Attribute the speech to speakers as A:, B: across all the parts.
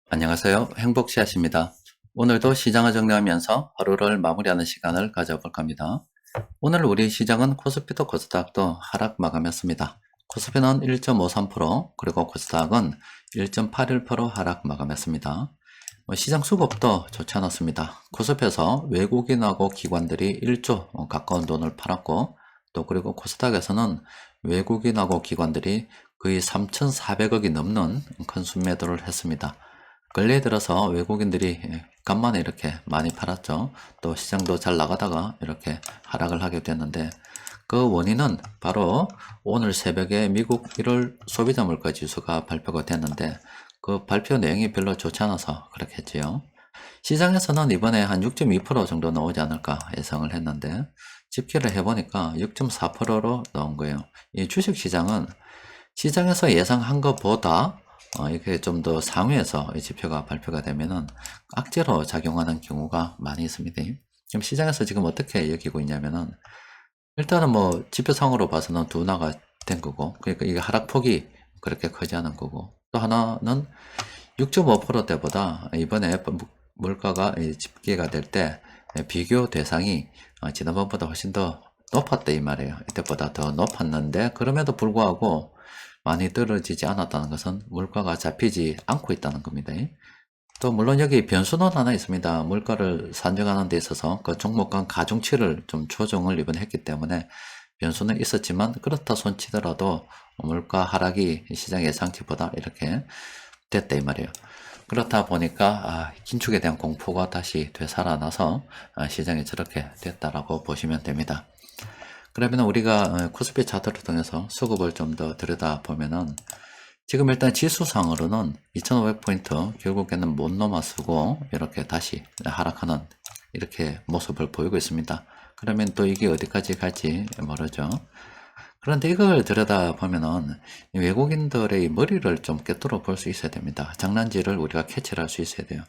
A: 안녕하세요. 행복씨앗입니다. 오늘도 시장을 정리하면서 하루를 마무리하는 시간을 가져볼 겁니다. 오늘 우리 시장은 코스피도 코스닥도 하락 마감했습니다. 코스피는 1.53%, 그리고 코스닥은 1.81% 하락 마감했습니다. 시장 수급도 좋지 않았습니다. 코스피에서 외국인하고 기관들이 1조 가까운 돈을 팔았고, 또 그리고 코스닥에서는 외국인하고 기관들이 거의 3,400억이 넘는 큰 순매도를 했습니다. 근래에 들어서 외국인들이 간만에 이렇게 많이 팔았죠. 또 시장도 잘 나가다가 이렇게 하락을 하게 됐는데, 그 원인은 바로 오늘 새벽에 미국 1월 소비자 물가 지수가 발표가 됐는데, 그 발표 내용이 별로 좋지 않아서 그렇게 했지요. 시장에서는 이번에 한 6.2% 정도 나오지 않을까 예상을 했는데, 집계를 해보니까 6.4%로 나온 거예요. 이 주식시장은 시장에서 예상한 것보다 이렇게 좀 더 상위에서 이 지표가 발표가 되면은 악재로 작용하는 경우가 많이 있습니다. 지금 시장에서 지금 어떻게 여기고 있냐면은, 일단은 뭐 지표상으로 봐서는 둔화가 된 거고, 그러니까 이게 하락폭이 그렇게 크지 않은 거고, 또 하나는 6.5%대보다 이번에 물가가 집계가 될 때 비교 대상이 지난번보다 훨씬 더 높았다 이 말이에요. 이때보다 더 높았는데, 그럼에도 불구하고 많이 떨어지지 않았다는 것은 물가가 잡히지 않고 있다는 겁니다. 또 물론 여기 변수는 하나 있습니다. 물가를 산정하는 데 있어서 그 종목 간 가중치를 좀 조정을 이번에 했기 때문에 변수는 있었지만, 그렇다 손치더라도 물가 하락이 시장 예상치보다 이렇게 됐다 이 말이에요. 그렇다 보니까 긴축에 대한 공포가 다시 되살아나서 시장이 저렇게 됐다라고 보시면 됩니다. 그러면 우리가 코스피 차트를 통해서 수급을 좀 더 들여다보면은, 지금 일단 지수상으로는 2500포인트 결국에는 못 넘어서고 이렇게 다시 하락하는 이렇게 모습을 보이고 있습니다. 그러면 또 이게 어디까지 갈지 모르죠. 그런데 이걸 들여다보면은 외국인들의 머리를 좀 꿰뚫어 볼 수 있어야 됩니다. 장난질을 우리가 캐치를 할 수 있어야 돼요.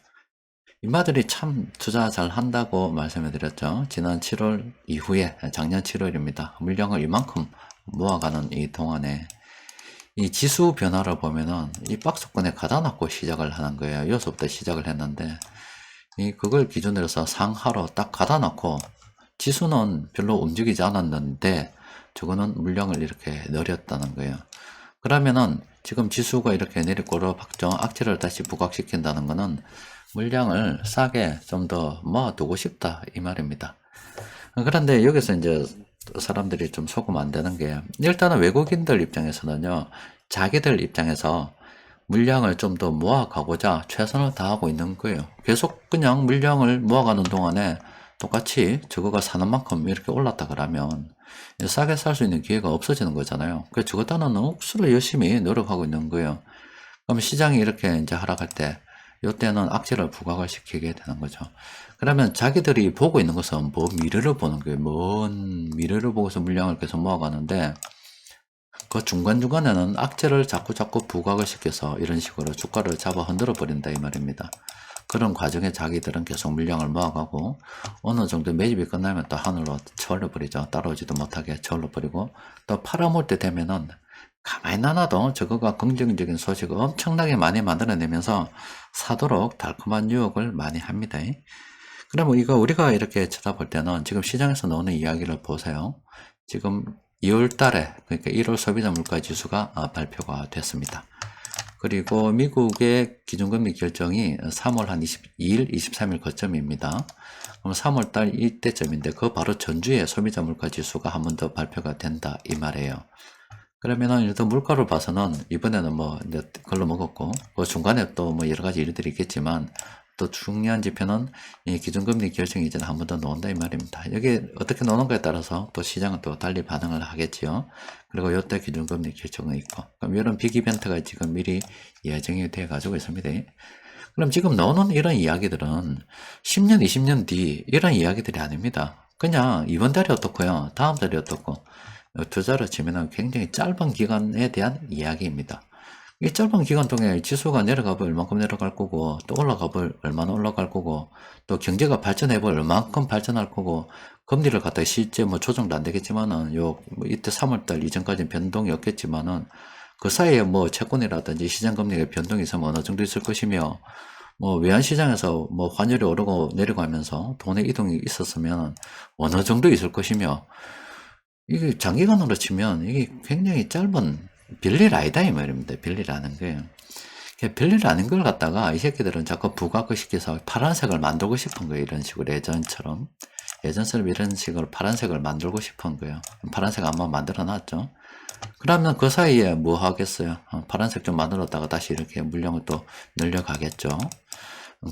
A: 인마들이 참 투자 잘 한다고 말씀을 드렸죠. 지난 7월 이후에, 작년 7월입니다. 물량을 이만큼 모아가는 이 동안에 이 지수 변화를 보면은 이 박스권에 가다 놨고 시작을 하는 거예요. 여기서부터 시작을 했는데, 그걸 기준으로 해서 상하로 딱 가다 놨고 지수는 별로 움직이지 않았는데 저거는 물량을 이렇게 내렸다는 거예요. 그러면은 지금 지수가 이렇게 내리꼬르 박정 악재를 다시 부각시킨다는 거는 물량을 싸게 좀 더 모아두고 싶다 이 말입니다. 그런데 여기서 이제 사람들이 좀 속으면 안 되는 게, 일단은 외국인들 입장에서는요, 자기들 입장에서 물량을 좀 더 모아가고자 최선을 다하고 있는 거예요. 계속 그냥 물량을 모아가는 동안에 똑같이 저거가 사는 만큼 이렇게 올랐다 그러면 싸게 살 수 있는 기회가 없어지는 거잖아요. 그래서 저거 따는 억수로 열심히 노력하고 있는 거예요. 그럼 시장이 이렇게 이제 하락할 때, 이때는 악재를 부각을 시키게 되는 거죠. 그러면 자기들이 보고 있는 것은 뭐 미래를 보는 거예요. 먼 미래를 보고서 물량을 계속 모아가는데, 그 중간중간에는 악재를 자꾸 부각을 시켜서 이런 식으로 주가를 잡아 흔들어 버린다 이 말입니다. 그런 과정에 자기들은 계속 물량을 모아가고 어느 정도 매집이 끝나면 또 하늘로 저올려 버리죠. 따라오지도 못하게 저올려 버리고, 또 팔아먹을 때 되면은 가만히 놔놔도 저거가 긍정적인 소식을 엄청나게 많이 만들어내면서 사도록 달콤한 유혹을 많이 합니다. 그러면 이거 우리가 이렇게 쳐다볼 때는 지금 시장에서 나오는 이야기를 보세요. 지금 2월 달에, 그러니까 1월 소비자 물가 지수가 발표가 됐습니다. 그리고 미국의 기준금리 결정이 3월 한 22일, 23일 거점입니다. 그럼 3월 달 이때쯤인데 그 바로 전주에 소비자 물가 지수가 한 번 더 발표가 된다 이 말이에요. 그러면은 일단 물가를 봐서는 이번에는 뭐 이제 걸러 먹었고, 그 중간에 또 뭐 여러 가지 일들이 있겠지만, 또 중요한 지표는 이 기준금리 결정이 이제 한 번 더 나온다 이 말입니다. 여기 어떻게 나오는가에 따라서 또 시장은 또 달리 반응을 하겠지요. 그리고 이때 기준금리 결정은 있고, 그럼 이런 빅 이벤트가 지금 미리 예정이 되어 가지고 있습니다. 그럼 지금 나오는 이런 이야기들은 10년, 20년 뒤 이런 이야기들이 아닙니다. 그냥 이번 달이 어떻고요, 다음 달이 어떻고, 투자를 치면 굉장히 짧은 기간에 대한 이야기입니다. 이 짧은 기간 동안 지수가 내려가볼 얼만큼 내려갈 거고, 또 올라가볼 얼마나 올라갈 거고, 또 경제가 발전해볼 얼만큼 발전할 거고, 금리를 갖다 실제 뭐 조정도 안 되겠지만은 뭐 이때 3월달 이전까지는 변동이 없겠지만은 그 사이에 뭐 채권이라든지 시장금리의 변동이 있으면 어느 정도 있을 것이며, 뭐 외환시장에서 뭐 환율이 오르고 내리고 하면서 돈의 이동이 있었으면 어느 정도 있을 것이며, 이게 장기간으로 치면 이게 굉장히 짧은 별일 아니다 이 말입니다. 별일아는 게. 별일 아닌 걸 갖다가 이 새끼들은 자꾸 부각시켜서 파란색을 만들고 싶은 거예요. 이런 식으로 예전처럼. 예전처럼 이런 식으로 파란색을 만들고 싶은 거예요. 파란색 한번 만들어 놨죠. 그러면 그 사이에 뭐 하겠어요? 파란색 좀 만들었다가 다시 이렇게 물량을 또 늘려가겠죠.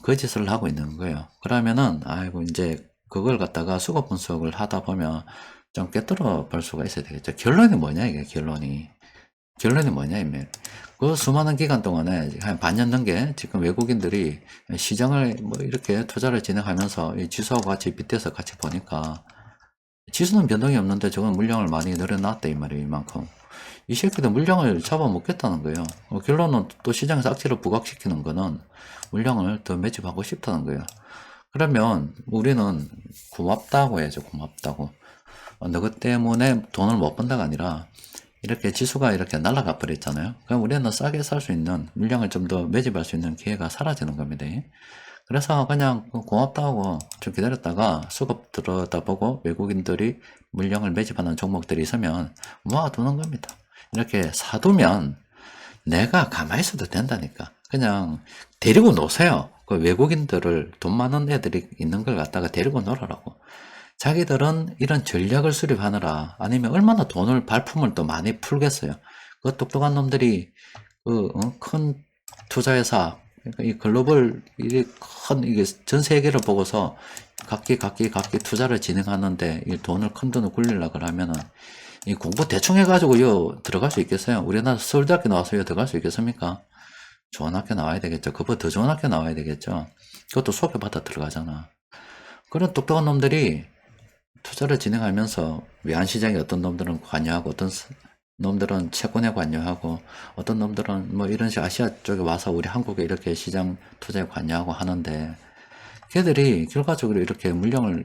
A: 그 짓을 하고 있는 거예요. 그러면은, 아이고, 이제 그걸 갖다가 수급 분석을 하다 보면 좀 꿰뚫어 볼 수가 있어야 되겠죠. 결론이 뭐냐, 이게 결론이. 결론이 뭐냐, 이면. 그 수많은 기간 동안에 한 반년 넘게 지금 외국인들이 시장을 뭐 이렇게 투자를 진행하면서 이 지수하고 같이 빗대서 같이 보니까 지수는 변동이 없는데 저건 물량을 많이 늘어놨다 이 말이에요. 이만큼 이 새끼들 물량을 잡아먹겠다는 거예요. 결론은 또 시장에서 악재를 부각시키는 거는 물량을 더 매집하고 싶다는 거예요. 그러면 우리는 고맙다고 해야죠. 고맙다고. 너그 때문에 돈을 못 번다가 아니라 이렇게 지수가 이렇게 날아가 버렸잖아요. 그럼 우리는 싸게 살 수 있는 물량을 좀 더 매집할 수 있는 기회가 사라지는 겁니다. 그래서 그냥 고맙다고 좀 기다렸다가 수급 들여다보고 외국인들이 물량을 매집하는 종목들이 있으면 모아두는 겁니다. 이렇게 사두면 내가 가만히 있어도 된다니까. 그냥 데리고 노세요. 그 외국인들을 돈 많은 애들이 있는 걸 갖다가 데리고 놀으라고. 자기들은 이런 전략을 수립하느라 아니면 얼마나 돈을 발품을 또 많이 풀겠어요. 그 똑똑한 놈들이 큰 투자회사 그러니까 이 글로벌 이게 전 세계를 보고서 각기 투자를 진행하는데 이 돈을 큰 돈을 굴리려고 그러면은 이 공부 대충 해가지고 요 들어갈 수 있겠어요? 우리나라 서울대학교 나와서 요 들어갈 수 있겠습니까? 좋은 학교 나와야 되겠죠. 그보다 더 좋은 학교 나와야 되겠죠. 그것도 소개받아 들어가잖아. 그런 똑똑한 놈들이 투자를 진행하면서 외환시장에 어떤 놈들은 관여하고 어떤 놈들은 채권에 관여하고 어떤 놈들은 뭐 이런 식 아시아 쪽에 와서 우리 한국에 이렇게 시장 투자에 관여하고 하는데 걔들이 결과적으로 이렇게 물량을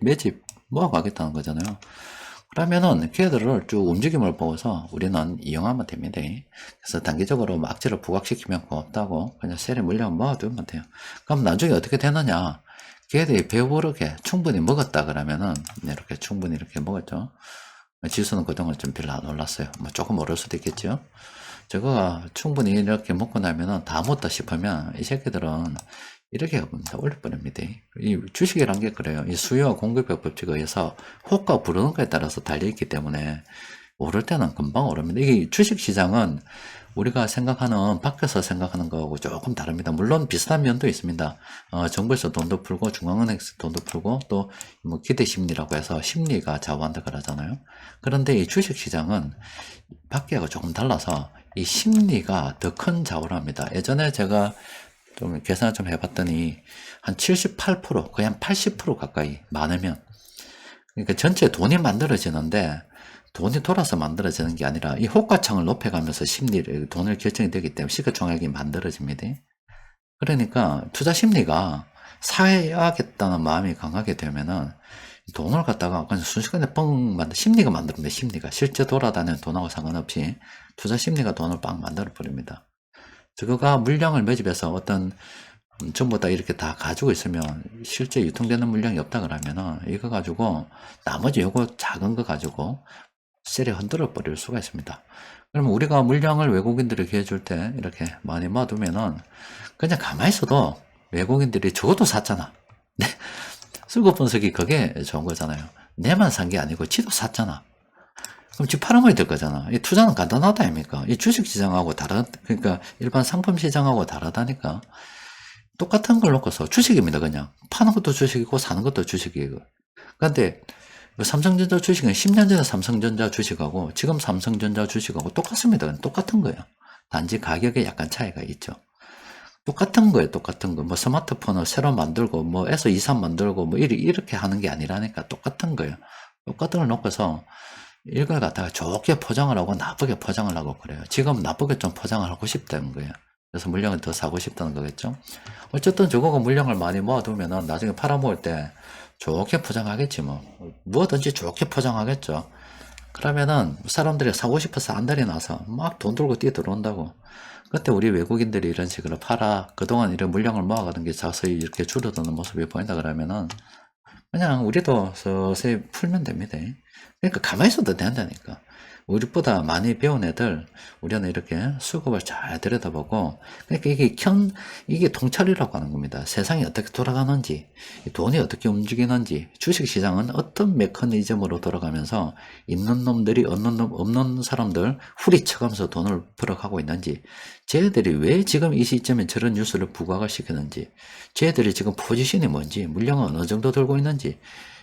A: 매집 모아가겠다는 거잖아요. 그러면은 걔들을 쭉 움직임을 보고서 우리는 이용하면 됩니다. 그래서 단기적으로 막 악재를 부각시키면 고맙다고 그냥 세리 물량 모아두면 돼요. 그럼 나중에 어떻게 되느냐? 걔들이 배부르게 충분히 먹었다 그러면은 이렇게 충분히 이렇게 먹었죠. 지수는 그동안 좀 별로 안 올랐어요. 뭐 조금 오를 수도 있겠죠. 저거가 충분히 이렇게 먹고 나면은 다 먹다 싶으면 이 새끼들은 이렇게 올려버립니다. 이 주식이란 게 그래요. 이 수요와 공급의 법칙에 의해서 호가 부르는 거에 따라서 달려있기 때문에 오를 때는 금방 오릅니다. 이게 주식시장은 우리가 생각하는 밖에서 생각하는 거하고 조금 다릅니다. 물론 비슷한 면도 있습니다. 정부에서 돈도 풀고 중앙은행에서 돈도 풀고 또 뭐 기대심리라고 해서 심리가 좌우한다 그러잖아요. 그런데 이 주식시장은 밖에하고 조금 달라서 이 심리가 더 큰 좌우를 합니다. 예전에 제가 좀 계산을 좀 해봤더니 한 78% 거의 한 80% 가까이 많으면 그러니까 전체 돈이 만들어지는데 돈이 돌아서 만들어지는 게 아니라 이 호가창을 높여가면서 심리를 돈을 결정이 되기 때문에 시가총액이 만들어집니다. 그러니까 투자 심리가 사야겠다는 마음이 강하게 되면은 돈을 갖다가 그냥 순식간에 심리가 만듭니다. 심리가 실제 돌아다니는 돈하고 상관없이 투자 심리가 돈을 빵 만들어 버립니다. 저거가 물량을 매집해서 어떤 전부 다 이렇게 다 가지고 있으면 실제 유통되는 물량이 없다 그러면은 이거 가지고 나머지 요거 작은 거 가지고 세리 흔들어 버릴 수가 있습니다. 그러면 우리가 물량을 외국인들에게 해줄 때 이렇게 많이 모아두면은 그냥 가만히 있어도 외국인들이 적어도 샀잖아. 네. 수급 분석이 그게 좋은 거잖아요. 내만 산 게 아니고 지도 샀잖아. 그럼 지 팔아먹어야 될 거잖아. 이 투자는 간단하다 아닙니까? 이 주식시장하고 그러니까 일반 상품시장하고 다르다니까. 똑같은 걸 놓고서 주식입니다, 그냥. 파는 것도 주식이고 사는 것도 주식이고. 근데 삼성전자 주식은 10년 전에 삼성전자 주식하고 지금 삼성전자 주식하고 똑같습니다. 똑같은 거예요. 단지 가격에 약간 차이가 있죠. 똑같은 거예요, 똑같은 거. 뭐 스마트폰을 새로 만들고, 뭐 S23 만들고, 뭐 이렇게 하는 게 아니라니까 똑같은 거예요. 똑같은 걸 놓고서 이걸 갖다가 좋게 포장을 하고 나쁘게 포장을 하고 그래요. 지금 나쁘게 좀 포장을 하고 싶다는 거예요. 그래서 물량을 더 사고 싶다는 거겠죠. 어쨌든 저거가 물량을 많이 모아두면은 나중에 팔아먹을 때 좋게 포장하겠지 뭐. 뭐든지 좋게 포장하겠죠. 그러면은 사람들이 사고 싶어서 안달이 나서 막 돈 들고 뛰어 들어온다고. 그때 우리 외국인들이 이런 식으로 팔아 그동안 이런 물량을 모아가던 게 자세히 이렇게 줄어드는 모습이 보인다 그러면은 그냥 우리도 서서히 풀면 됩니다. 그러니까 가만히 있어도 된다니까. 우리보다 많이 배운 애들, 우리는 이렇게 수급을 잘 들여다보고, 그러니까 이게 통찰이라고 하는 겁니다. 세상이 어떻게 돌아가는지, 돈이 어떻게 움직이는지, 주식시장은 어떤 메커니즘으로 돌아가면서 있는 놈들이 없는 놈, 없는 사람들 후리쳐가면서 돈을 벌어가고 있는지, 쟤들이 왜 지금 이 시점에 저런 뉴스를 부각을 시키는지, 쟤들이 지금 포지션이 뭔지, 물량은 어느 정도 들고 있는지,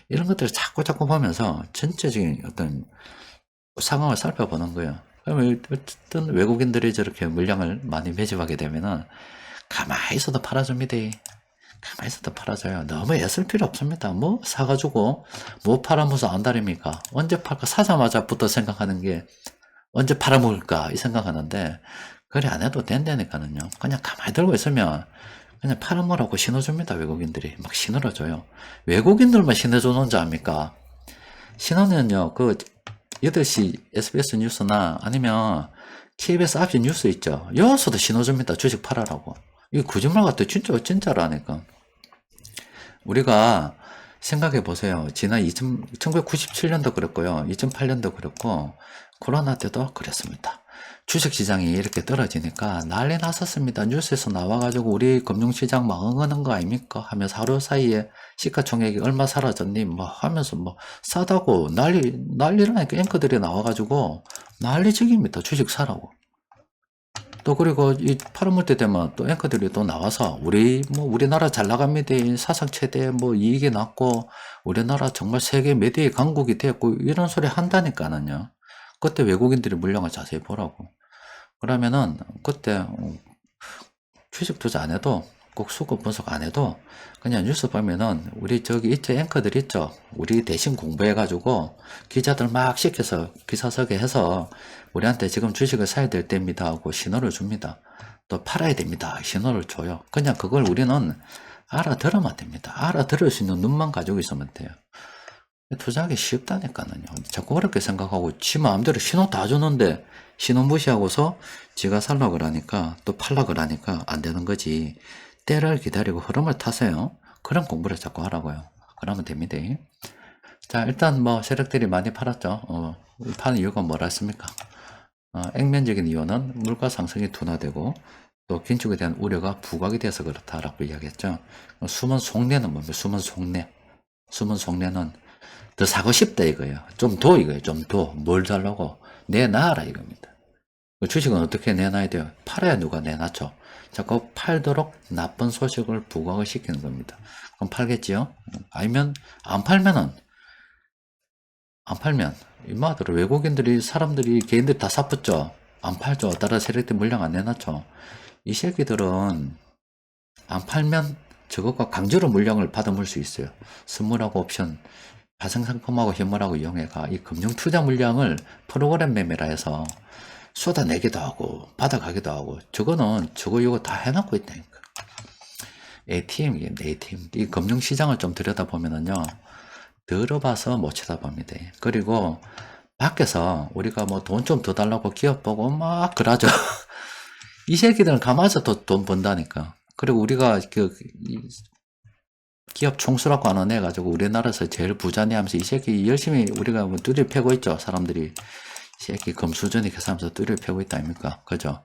A: 이런 것들을 자꾸 보면서 전체적인 어떤 상황을 살펴보는 거예요. 그러면 어쨌든 외국인들이 저렇게 물량을 많이 매집하게 되면은 가만히 있어도 팔아줍니다. 가만히 있어도 팔아줘요. 너무 애쓸 필요 없습니다. 뭐 사가지고 뭐 팔아먹어서 안달입니까? 언제 팔까? 사자마자부터 생각하는 게 언제 팔아먹을까 이 생각하는데 그래 안 해도 된다니까는요. 그냥 가만히 들고 있으면 그냥 팔아먹으라고 신호줍니다. 외국인들이 막 신호를 줘요. 외국인들만 신호주는 줄 압니까? 신호는요, 8시 SBS 뉴스나 아니면 KBS 앞시 뉴스 있죠. 여기서도 신호줍니다. 주식 팔아라고. 이거 거짓말 같아. 진짜라니까. 우리가 생각해 보세요. 지난 1997년도 그랬고요. 2008년도 그랬고, 코로나 때도 그랬습니다. 주식시장이 이렇게 떨어지니까 난리 났었습니다. 뉴스에서 나와가지고 우리 금융시장 망하는 거 아닙니까? 하면서 하루 사이에 시가총액이 얼마 사라졌니? 뭐 하면서 뭐 싸다고 난리라니까 앵커들이 나와가지고 난리적입니다. 주식 사라고. 또 그리고 이 팔아먹을 때 되면 또 앵커들이 또 나와서 우리나라 잘 나갑니다. 사상 최대 뭐 이익이 났고 우리나라 정말 세계 매대의 강국이 됐고 이런 소리 한다니까는요. 그때 외국인들이 물량을 자세히 보라고. 그러면은 그때 주식 투자 안 해도 꼭 수급 분석 안 해도 그냥 뉴스 보면은 우리 저기 있죠 앵커들 있죠 우리 대신 공부해가지고 기자들 막 시켜서 기사 쓰게 해서 우리한테 지금 주식을 사야 될 때입니다 하고 신호를 줍니다. 또 팔아야 됩니다 신호를 줘요. 그냥 그걸 우리는 알아들으면 됩니다. 알아들을 수 있는 눈만 가지고 있으면 돼요. 투자하기 쉽다니까요. 자꾸 어렵게 생각하고 지 마음대로 신호 다 주는데 신호 무시하고서 지가 살라고 그러니까 또 팔라고 그러니까 안 되는 거지. 때를 기다리고 흐름을 타세요. 그런 공부를 자꾸 하라고요. 그러면 됩니다. 자, 일단 뭐 세력들이 많이 팔았죠. 파는 이유가 뭐라 했습니까? 액면적인 이유는 물가 상승이 둔화되고 또 긴축에 대한 우려가 부각이 돼서 그렇다라고 이야기했죠. 숨은 속내는 뭡니까? 숨은 속내. 숨은 속내는 더 사고 싶다 이거예요. 좀 더 이거예요. 좀 더. 뭘 달라고? 내놔라 이겁니다. 주식은 어떻게 내놔야 돼요? 팔아야 누가 내놨죠. 자꾸 팔도록 나쁜 소식을 부각을 시키는 겁니다. 그럼 팔겠지요? 아니면 안 팔면 이마들을 외국인들이 사람들이 개인들이 다 사붙죠. 안 팔죠. 따라 세력들 물량 안 내놨죠. 이 새끼들은 안 팔면 저것과 강제로 물량을 받아물 수 있어요. 선물하고 옵션 가상상품하고 현물하고 이용해가 이 금융투자 물량을 프로그램 매매라 해서 쏟아내기도 하고 받아가기도 하고 저거는 이거 다 해놓고 있다니까. ATM이겠네. ATM. 이 금융시장을 좀 들여다보면은요 들어봐서 못 쳐다봅니다. 그리고 밖에서 우리가 뭐 돈 좀 더 달라고 기업 보고 막 그러죠. 이 새끼들은 가만히서 돈 번다니까. 그리고 우리가 기업 총수라고 하는 애 가지고 우리나라에서 제일 부자네 하면서 이 새끼 열심히 우리가 뭐 뚜리를 패고 있죠. 사람들이. 이 새끼 금수저니 계산하면서 뚜리를 패고 있다 아닙니까? 그죠?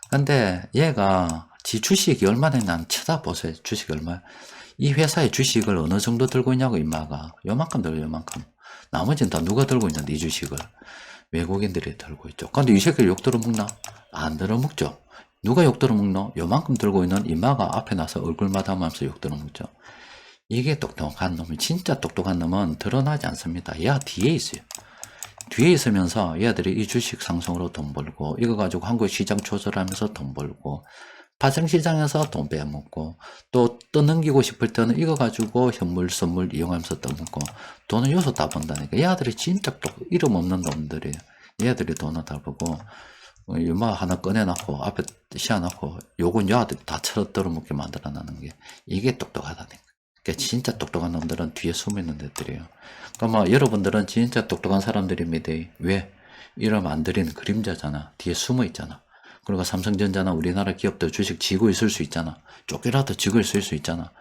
A: 근데 얘가 지 주식이 얼마나 있나 한번 쳐다보세요. 주식이 얼마. 이 회사의 주식을 어느 정도 들고 있냐고 임마가. 요만큼 들고 요만큼. 나머지는 다 누가 들고 있는데 이 주식을. 외국인들이 들고 있죠. 근데 이 새끼를 욕 들어먹나? 안 들어먹죠. 누가 욕 들어먹노? 요만큼 들고 있는 임마가 앞에 나서 얼굴 마담하면서 욕 들어먹죠. 이게 똑똑한 놈이 진짜 똑똑한 놈은 드러나지 않습니다. 얘 뒤에 있어요. 뒤에 있으면서 얘들이 이 주식 상승으로 돈 벌고 이거 가지고 한국 시장 조절하면서 돈 벌고 파생시장에서 돈 빼먹고 또 떠넘기고 싶을 때는 이거 가지고 현물 선물 이용하면서 떠먹고 돈은 여기서 다 번다니까. 얘들이 진짜 이름 없는 놈들이에요. 얘들이 돈을 다 벌고 유마 하나 꺼내놓고 앞에 씌워놓고 요건 여아들이 다 철어 들어먹게 만들어내는 게 이게 똑똑하다니까. 그러니까 진짜 똑똑한 놈들은 뒤에 숨어 있는 애들이에요. 그러니까 여러분들은 진짜 똑똑한 사람들입니다. 왜? 이러면 안 들이는 그림자잖아. 뒤에 숨어 있잖아. 그리고 삼성전자나 우리나라 기업들 주식 쥐고 있을 수 있잖아. 쫓기라도 쥐고 있을 수 있잖아.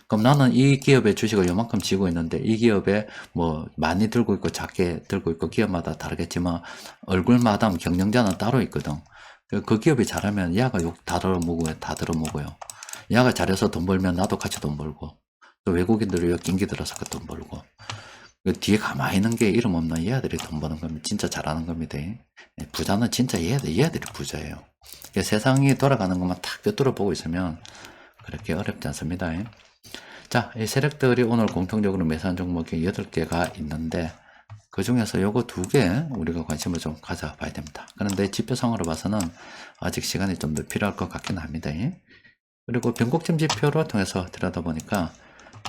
A: 그럼 나는 이 기업의 주식을 요만큼 쥐고 있는데 이 기업에 뭐 많이 들고 있고 작게 들고 있고 기업마다 다르겠지만 얼굴마다 경영자는 따로 있거든. 그 기업이 잘하면 야가 욕 다 들어먹어요. 다 들어먹어요. 야가 잘해서 돈 벌면 나도 같이 돈 벌고 또 외국인들이 여기 낑기 들어서 그 돈 벌고 그 뒤에 가만히 있는 게 이름 없는 얘들이 돈 버는 겁니다. 진짜 잘하는 겁니다. 부자는 진짜 얘들이 부자예요. 세상이 돌아가는 것만 탁 꿰뚫어 보고 있으면 그렇게 어렵지 않습니다. 자, 이 세력들이 오늘 공통적으로 매수한 종목이 8개가 있는데 그 중에서 요거 2개 우리가 관심을 좀 가져봐야 됩니다. 그런데 지표상으로 봐서는 아직 시간이 좀 더 필요할 것 같긴 합니다. 그리고 변곡점 지표로 통해서 들여다보니까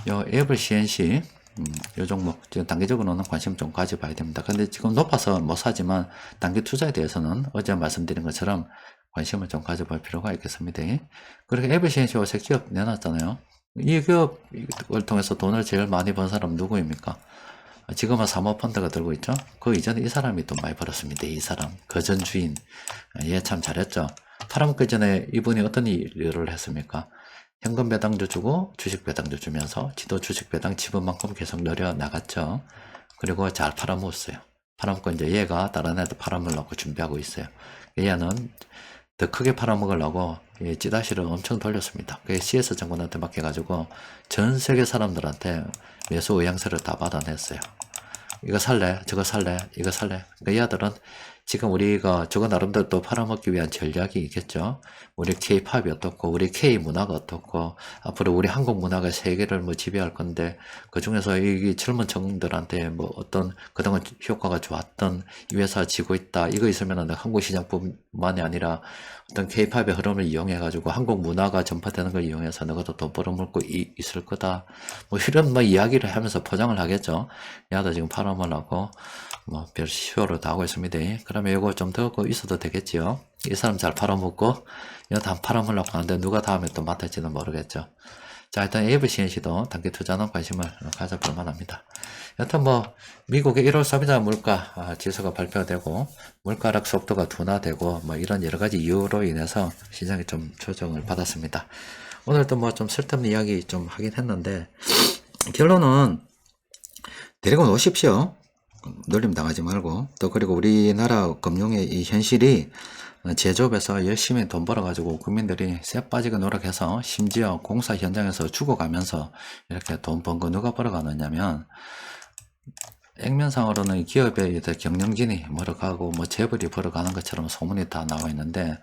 A: 요 애블 CNC 요 종목 지금 단기적으로는 관심 좀 가져봐야 됩니다. 근데 지금 높아서 못 사지만 단기 투자에 대해서는 어제 말씀드린 것처럼 관심을 좀 가져볼 필요가 있겠습니다. 그리고 애블 CNC 요새 기업 내놨잖아요. 이 기업을 통해서 돈을 제일 많이 번 사람 누구입니까? 지금은 사모펀드가 들고 있죠. 그 이전에 이 사람이 돈 많이 벌었습니다. 이 사람 거전 주인 얘 참 잘했죠. 팔아먹기 전에 이분이 어떤 일을 했습니까? 현금 배당도 주고 주식 배당도 주면서 지도 주식 배당 지분만큼 계속 늘려 나갔죠. 그리고 잘 팔아먹었어요. 팔아먹고 이제 얘가 다른 애도 팔아먹으려고 준비하고 있어요. 얘는 더 크게 팔아먹으려고 찌다시를 엄청 돌렸습니다. 그게 CS 정권한테 맡겨가지고 전 세계 사람들한테 매수 의향서를 다 받아냈어요. 이거 살래? 저거 살래? 이거 살래? 그러니까 이 아들은 지금 우리가 저거 나름대로 또 팔아먹기 위한 전략이 있겠죠. 우리 K-팝이 어떻고, 우리 K-문화가 어떻고, 앞으로 우리 한국 문화가 세계를 뭐 지배할 건데, 그 중에서 이 젊은 청년들한테 뭐 어떤 그동안 효과가 좋았던 이 회사 지고 있다. 이거 있으면 한국 시장뿐만이 아니라 어떤 K-팝의 흐름을 이용해가지고 한국 문화가 전파되는 걸 이용해서 너가도 돈 벌어먹고 있을 거다. 뭐 이런 뭐 이야기를 하면서 포장을 하겠죠. 야도 지금 팔아먹으려고 뭐 별 시효를 다 하고 있습니다. 그러면 이거 좀 더 있어도 되겠지요. 이 사람 잘 팔아먹고 이거 다 팔아먹으려고 하는데 누가 다음에 또 맡을지는 모르겠죠. 자, 일단 AVCNC도 단기 투자는 관심을 가져볼 만합니다. 여튼 뭐 미국의 1월 소비자 물가 지수가 발표되고 물가 하락 속도가 둔화되고 뭐 이런 여러 가지 이유로 인해서 시장이 좀 조정을 받았습니다. 오늘도 뭐 좀 쓸데없는 이야기 좀 하긴 했는데 결론은 데리고 놓으십시오. 놀림 당하지 말고 또 그리고 우리나라 금융의 이 현실이 제조업에서 열심히 돈 벌어가지고 국민들이 쇠 빠지게 노력해서 심지어 공사 현장에서 죽어가면서 이렇게 돈 번 거 누가 벌어가느냐면 액면상으로는 기업의 경영진이 벌어가고 뭐 재벌이 벌어가는 것처럼 소문이 다 나와 있는데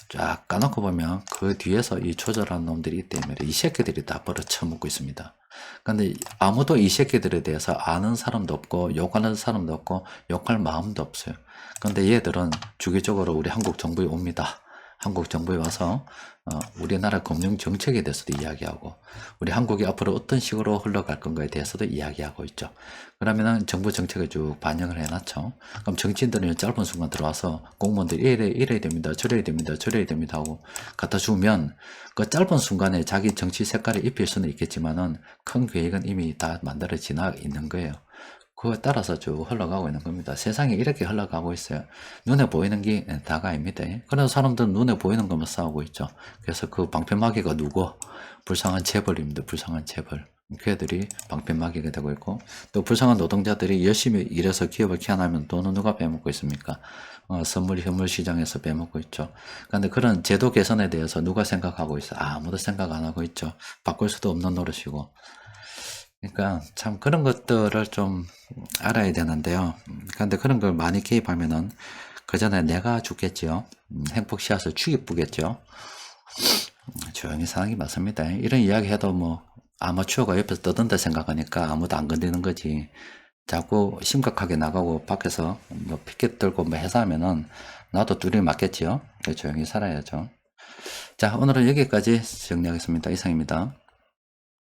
A: 쫙 까놓고 보면 그 뒤에서 이 조절하는 놈들이 있기 때문에 이 새끼들이 다 벌어 처먹고 있습니다. 근데 아무도 이 새끼들에 대해서 아는 사람도 없고 욕하는 사람도 없고 욕할 마음도 없어요. 근데 얘들은 주기적으로 우리 한국 정부에 옵니다. 한국 정부에 와서 우리나라 금융 정책에 대해서도 이야기하고 우리 한국이 앞으로 어떤 식으로 흘러갈 건가에 대해서도 이야기하고 있죠. 그러면은 정부 정책을 쭉 반영을 해놨죠. 그럼 정치인들은 짧은 순간 들어와서 공무원들이 이래야 됩니다. 저래야 됩니다. 저래야 됩니다 하고 갖다 주면 그 짧은 순간에 자기 정치 색깔을 입힐 수는 있겠지만은 큰 계획은 이미 다 만들어져 있는 거예요. 그거에 따라서 쭉 흘러가고 있는 겁니다. 세상이 이렇게 흘러가고 있어요. 눈에 보이는 게 다가 아닙니다. 그래서 사람들은 눈에 보이는 것만 싸우고 있죠. 그래서 그 방패막이가 누구? 불쌍한 재벌입니다. 불쌍한 재벌. 그 애들이 방패막이가 되고 있고 또 불쌍한 노동자들이 열심히 일해서 기업을 키워나면 돈은 누가 빼먹고 있습니까? 선물 현물 시장에서 빼먹고 있죠. 그런데 그런 제도 개선에 대해서 누가 생각하고 있어? 아무도 생각 안 하고 있죠. 바꿀 수도 없는 노릇이고. 그러니까 참 그런 것들을 좀 알아야 되는데요. 그런데 그런 걸 많이 개입하면은 그 전에 내가 죽겠지요. 행복 씨앗을 죽이쁘겠죠. 조용히 사는 게 맞습니다. 이런 이야기 해도 뭐 아마추어가 옆에서 떠든다 생각하니까 아무도 안 건드는 거지. 자꾸 심각하게 나가고 밖에서 뭐 피켓 들고 뭐 해서 하면은 나도 둘이 맞겠지요. 조용히 살아야죠. 자, 오늘은 여기까지 정리하겠습니다. 이상입니다.